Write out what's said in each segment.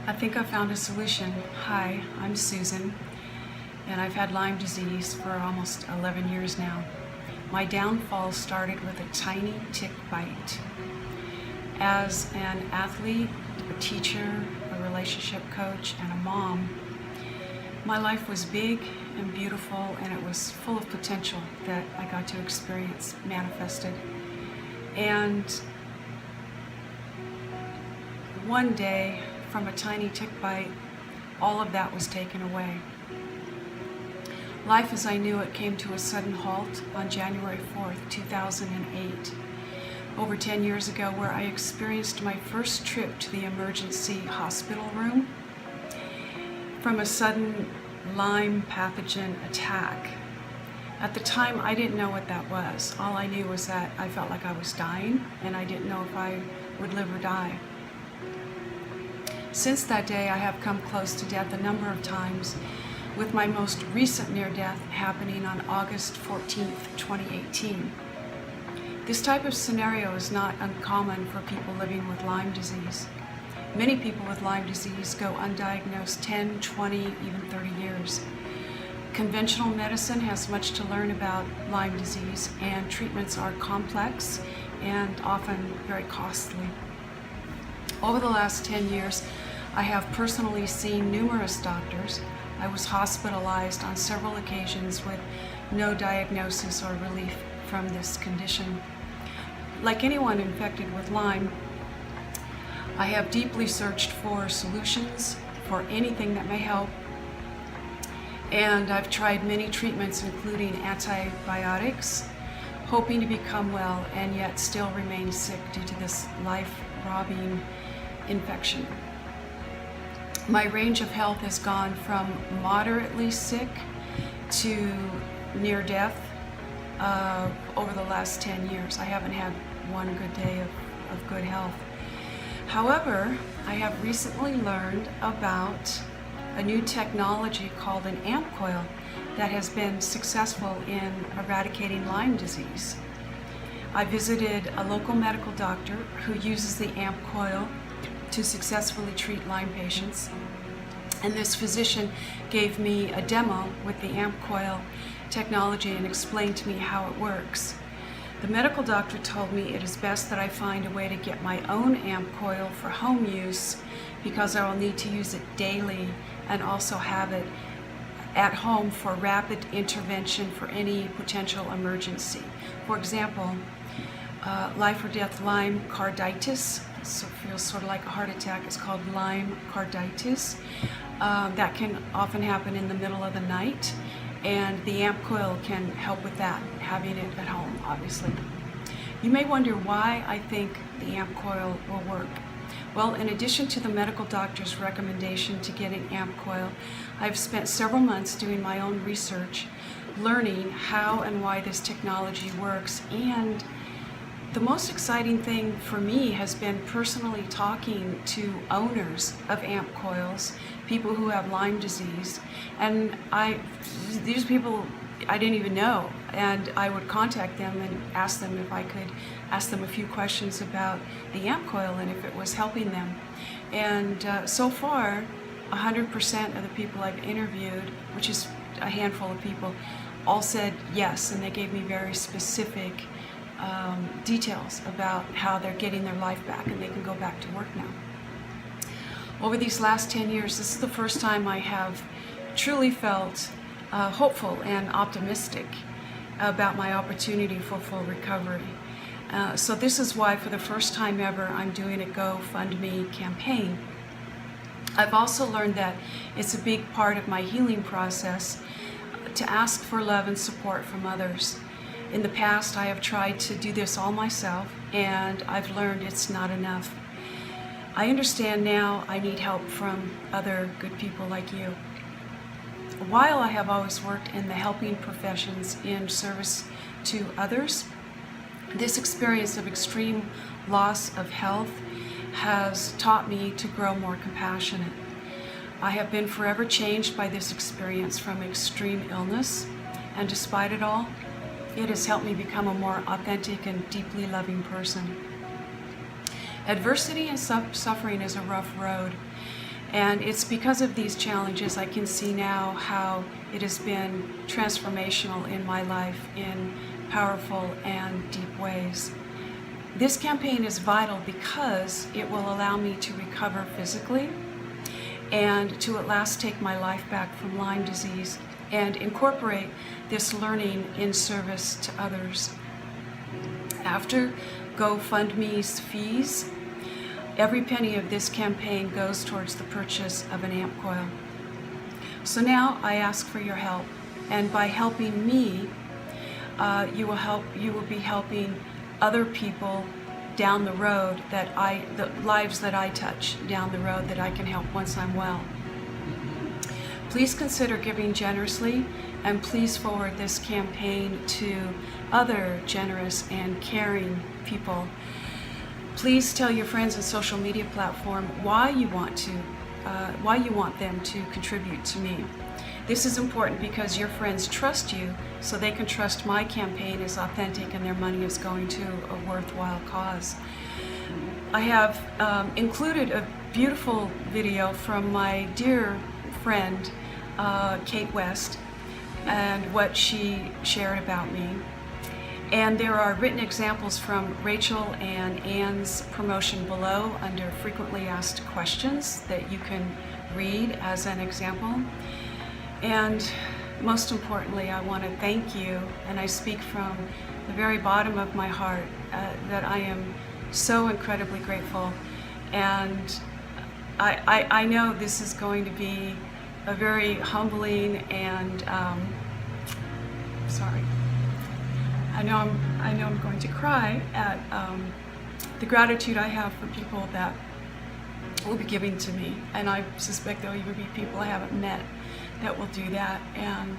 I think I found a solution. Hi, I'm Susan, and I've had Lyme disease for almost 11 years now. My downfall started with a tiny tick bite. As an athlete, a teacher, a relationship coach, and a mom, my life was big and beautiful, and it was full of potential that I got to experience manifested. And one day, from a tiny tick bite, all of that was taken away. Life as I knew it came to a sudden halt on January 4th, 2008, over 10 years ago, where I experienced my first trip to the emergency hospital room from a sudden Lyme pathogen attack. At the time, I didn't know what that was. All I knew was that I felt like I was dying, and I didn't know if I would live or die. Since that day, I have come close to death a number of times, with my most recent near-death happening on August 14th, 2018. This type of scenario is not uncommon for people living with Lyme disease. Many people with Lyme disease go undiagnosed 10, 20, even 30 years. Conventional medicine has much to learn about Lyme disease, and treatments are complex and often very costly. Over the last 10 years, I have personally seen numerous doctors. I was hospitalized on several occasions with no diagnosis or relief from this condition. Like anyone infected with Lyme, I have deeply searched for solutions, for anything that may help, and I've tried many treatments, including antibiotics, hoping to become well and yet still remain sick due to this life-robbing infection. My range of health has gone from moderately sick to near death over the last 10 years. I haven't had one good day of good health. However, I have recently learned about a new technology called an AMP coil that has been successful in eradicating Lyme disease. I visited a local medical doctor who uses the AMP coil to successfully treat Lyme patients, and this physician gave me a demo with the AMP coil technology and explained to me how it works. The medical doctor told me it is best that I find a way to get my own AMP coil for home use, because I will need to use it daily and also have it at home for rapid intervention for any potential emergency. For example, life or death Lyme carditis, so it feels sort of like a heart attack, is called Lyme carditis. That can often happen in the middle of the night, and the AMP coil can help with that, having it at home, obviously. You may wonder why I think the AMP coil will work. Well, in addition to the medical doctor's recommendation to get an AMP coil, I've spent several months doing my own research, learning how and why this technology works, and the most exciting thing for me has been personally talking to owners of AMP coils, people who have Lyme disease, and these people I didn't even know, and I would contact them and ask them if I could ask them a few questions about the AMP coil and if it was helping them. And so far, 100% of the people I've interviewed, which is a handful of people, all said yes, and they gave me very specific details about how they're getting their life back and they can go back to work now. Over these last 10 years, this is the first time I have truly felt hopeful and optimistic about my opportunity for full recovery. So this is why, for the first time ever, I'm doing a GoFundMe campaign. I've also learned that it's a big part of my healing process to ask for love and support from others. In the past, I have tried to do this all myself, and I've learned it's not enough. I understand now I need help from other good people like you. While I have always worked in the helping professions in service to others, this experience of extreme loss of health has taught me to grow more compassionate. I have been forever changed by this experience from extreme illness, and despite it all, it has helped me become a more authentic and deeply loving person. Adversity and suffering is a rough road, And it's because of these challenges I can see now how it has been transformational in my life in powerful and deep ways. This campaign is vital because it will allow me to recover physically and to at last take my life back from Lyme disease and incorporate this learning in service to others. After GoFundMe's fees, every penny of this campaign goes towards the purchase of an amp coil. So now I ask for your help, and by helping me, you will be helping other people down the road the lives that I touch down the road that I can help once I'm well. Please consider giving generously, and please forward this campaign to other generous and caring people. Please tell your friends on social media platform why you want them to contribute to me. This is important because your friends trust you, so they can trust my campaign is authentic and their money is going to a worthwhile cause. I have included a beautiful video from my dear friend Kate West and what she shared about me. And there are written examples from Rachel and Ann's promotion below under frequently asked questions that you can read as an example. And most importantly, I want to thank you, and I speak from the very bottom of my heart, that I am so incredibly grateful. And I know this is going to be a very humbling and sorry. I know I'm going to cry at the gratitude I have for people that will be giving to me, and I suspect there'll even be people I haven't met that will do that. And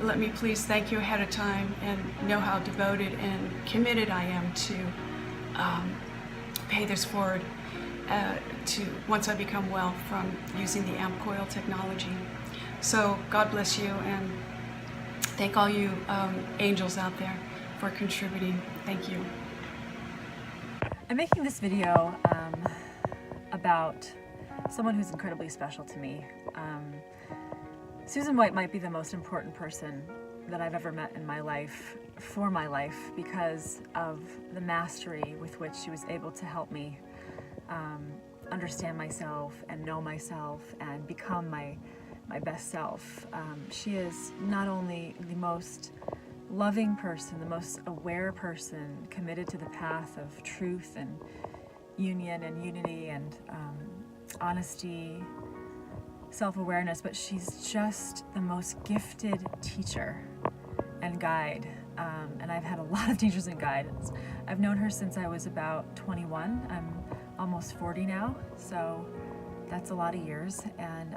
let me please thank you ahead of time and know how devoted and committed I am to pay this forward to once I become well from using the amp coil technology. So God bless you, and thank all you angels out there for contributing. Thank you. I'm making this video about someone who's incredibly special to me. Susan Wight might be the most important person that I've ever met in my life, for my life, because of the mastery with which she was able to help me understand myself and know myself and become my best self. She is not only the most loving person, the most aware person, committed to the path of truth and union and unity and honesty, self-awareness, but she's just the most gifted teacher and guide. And I've had a lot of teachers and guides. I've known her since I was about 21. I'm almost 40 now, so that's a lot of years. And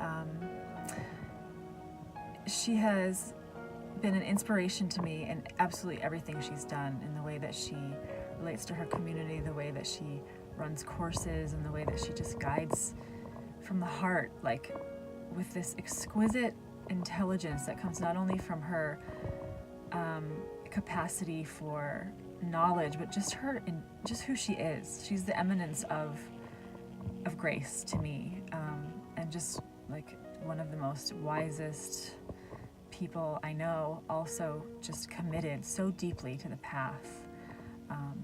she has been an inspiration to me in absolutely everything she's done, in the way that she relates to her community, the way that she runs courses, and the way that she just guides from the heart, like with this exquisite intelligence that comes not only from her capacity for knowledge, but just who she is. She's the eminence of grace to me, and just like one of the most wisest people I know, also just committed so deeply to the path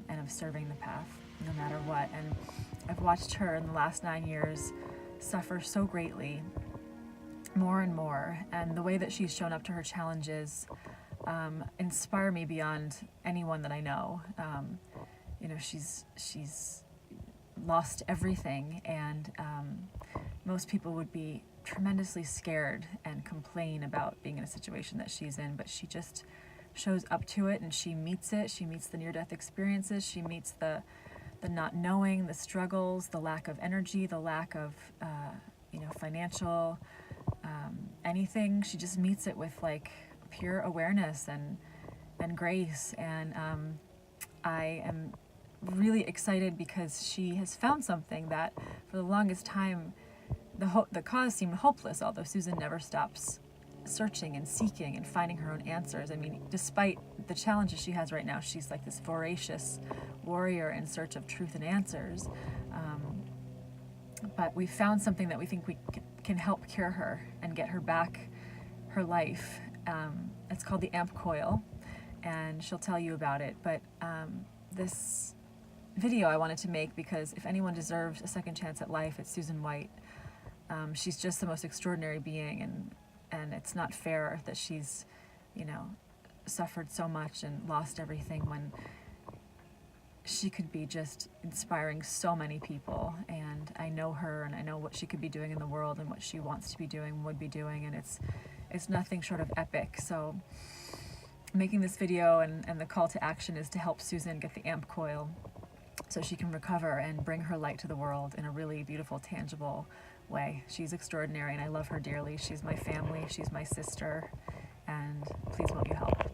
and of serving the path no matter what. And I've watched her in the last 9 years suffer so greatly, more and more, and the way that she's shown up to her challenges inspire me beyond anyone that I know. You know, she's lost everything, and most people would be tremendously scared and complain about being in a situation that she's in, but she just shows up to it, and she meets it. She meets the near-death experiences. She meets the not knowing, the struggles, the lack of energy, the lack of financial anything. She just meets it with like pure awareness and grace. And I am really excited because she has found something that for the longest time the cause seemed hopeless, although Susan never stops searching and seeking and finding her own answers. I mean, despite the challenges she has right now, she's like this voracious warrior in search of truth and answers. But we found something that we think can help cure her and get her back her life. It's called the AMP coil, and she'll tell you about it. But this video I wanted to make because if anyone deserves a second chance at life, it's Susan Wight. She's just the most extraordinary being, and it's not fair that she's, you know, suffered so much and lost everything when she could be just inspiring so many people. And I know her, and I know what she could be doing in the world and what she wants to be doing, would be doing, and it's nothing short of epic. So making this video and the call to action is to help Susan get the AMP coil so she can recover and bring her light to the world in a really beautiful, tangible way. She's extraordinary, and I love her dearly. She's my family, she's my sister, and please won't you help?